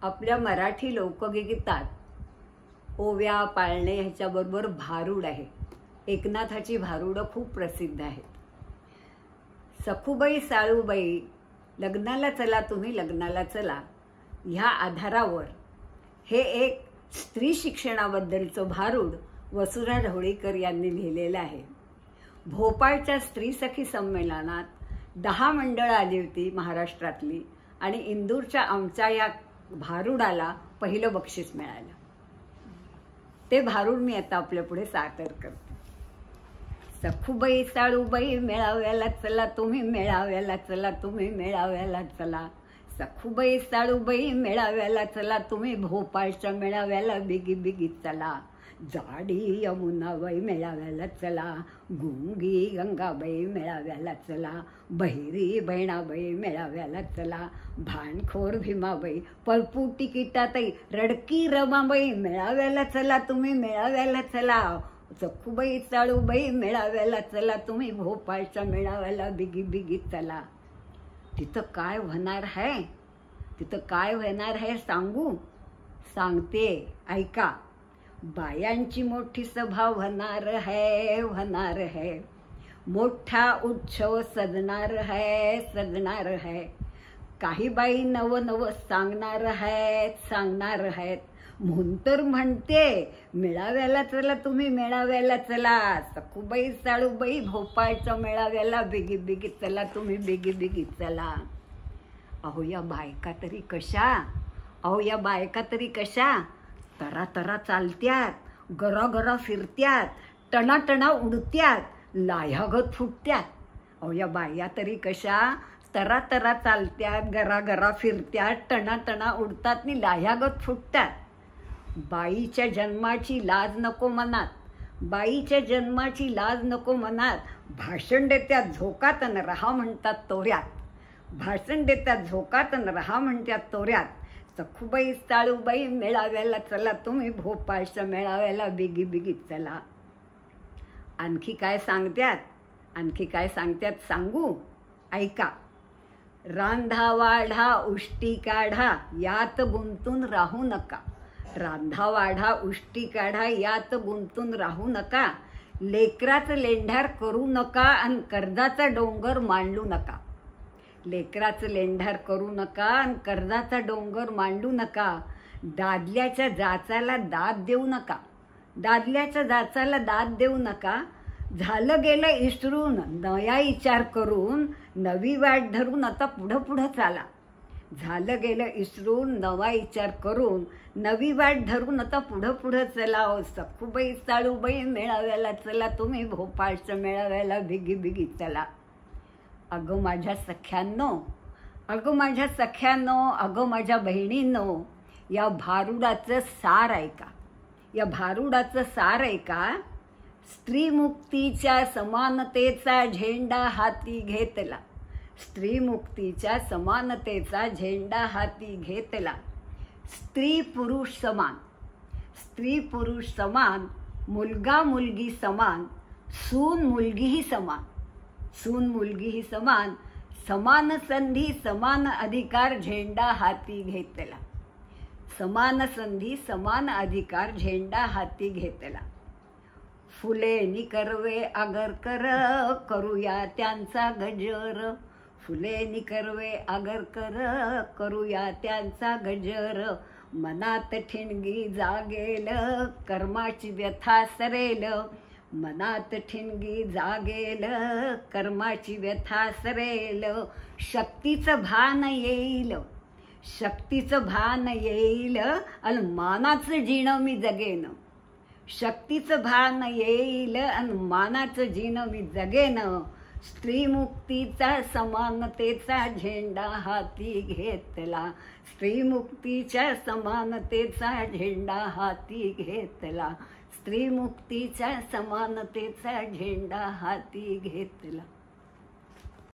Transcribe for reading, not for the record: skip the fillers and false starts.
आपल्या मराठी लोकगीतात ओव्या पाळणे ह्याच्याबरोबर भारूड आहे. एकनाथाची भारूडं खूप प्रसिद्ध आहेत. सखूबाई साळूबाई लग्नाला चला तुम्ही लग्नाला चला ह्या आधारावर हे एक स्त्री शिक्षणाबद्दलचं भारूड वसुधा ढवळीकर यांनी लिहिलेलं आहे. भोपाळच्या स्त्री सखी संमेलनात 10 मंडळं आली होती महाराष्ट्रातली आणि इंदूरच्या आमच्या या भारूडाला पहिलं बक्षीस मिळालं. ते भारूड मी आता आपल्या पुढे सादर करते. सखूबाई साळूबाई मेळाव्याला चला तुम्ही मेळाव्याला चला तुम्ही मेळाव्याला चला. सखूबाई साळूबाई मेळाव्याला चला तुम्ही भोपाळच्या मेळाव्याला बिगी बिगी चला. जाडी यमुनाबाई मेळाव्याला चला. गुंगी गंगाबाई मेळाव्याला चला. बहिरी बहिणाबाई मेळाव्याला चला. भानखोर भीमाबाई पळपू तिकिटाताई रडकी रमाबाई मेळाव्याला चला तुम्ही मेळाव्याला चला. सखूबाई साळूबाई मेळाव्याला चला तुम्ही भोपाळच्या मेळाव्याला बिगी बिगी चला. तिथं काय होणार आहे, तिथं काय होणार आहे सांगू? सांगते ऐका. बायांची मोठी सभा होणार है होणार है. मोठा उत्सव सजणार है सजणार है. काही बाई नव नव सांगणार आहेत सांगणार आहेत. म्हणून तर म्हणते मेळाव्याला चला तुम्ही मेळाव्याला चला. सखूबाई साळूबाई भोपाळच्या मेळाव्याला बिगी बिगी चला तुम्ही बिगी बिगी चला. अहो या बायका तरी कशा, अहो या बायका तरी कशा तरा तरा चालत्यात, गरा गरा फिरत्यात, टणा टणा उडत्यात, लाह्यागत फुटत्यात. अहो या बाया तरी कशा तरा तरा चालत्यात, गरा गरा फिरत्यात, टणा टणा उडतात आणि लाह्यागत फुटतात. बाईच्या जन्माची लाज नको मनात, बाईच्या जन्माची लाज नको मनात. भाषण देत्यात झोकात अन रहा म्हणतात तोऱ्यात. भाषण देत्यात झोकात अन रहा म्हणतात तोऱ्यात. सखूबाई साळूबाई मेळाव्याला चला तुम्ही भोपाळच्या मेळाव्याला बिगी बिगी चला. आणखी काय सांगत्यात, आणखी काय सांगत्यात सांगू? ऐका. रांधा वाढा उष्टी काढा यात गुंतून राहू नका. रांधा वाढा उष्टी काढा यात गुंतून राहू नका. लेकराचं लेंढार करू नका आणि कर्जाचा डोंगर मांडू नका. लेकराचं लेंढार करू नका आणि कर्जाचा डोंगर मांडू नका. दादल्याच्या जाचाला दाद देऊ नका. दादल्याच्या जाचाला दाद देऊ नका. झालं गेलं इसरून नया विचार करून नवी वाट धरून आता पुढं पुढं चाला. झालं गेलं इसरून नवा विचार करून नवी वाट धरून आता पुढं पुढं चला. सखूबाई साळूबाई मेळाव्याला चला तुम्ही भोपाळच्या मेळाव्याला बिगी बिगी चला. अगं माझ्या सख्यांनो, अगं माझ्या सख्यांनो, अगं माझ्या बहिणींनो, या भारूडाचं सार ऐका. या भारूडाचं सार ऐका. स्त्रीमुक्तीच्या समानतेचा झेंडा हाती घेतला. स्त्रीमुक्तीच्या समानतेचा झेंडा हाती घेतला. स्त्री पुरुष समान, स्त्री पुरुष समान, मुलगा मुलगी समान, सून मुलगीही समान, सून मुलगीही समान. समान संधी समान अधिकार झेंडा हाती घेतला. समान संधी समान अधिकार झेंडा हाती घेतला. फुले निकरवे आगरकर करूया त्यांचा गजर. फुले निकरवे आगरकर करूया त्यांचा गजर. मनात ठिणगी जागेल कर्माची व्यथा सरेल. मनात ठिणगी जागेल कर्माची व्यथा सरेल. शक्तीचं भान येईल, शक्तीचं भान येईल आणि मानाचं जिणं मी जगेन. शक्तीचं भान येईल आणि मानाचं जिणं मी जगेन. स्त्रीमुक्तीचा समानतेचा झेंडा हाती घेतला. स्त्रीमुक्तीच्या समानतेचा झेंडा हाती घेतला. स्त्रीमुक्तीच्या समानतेचा झेंडा हाती घेतला.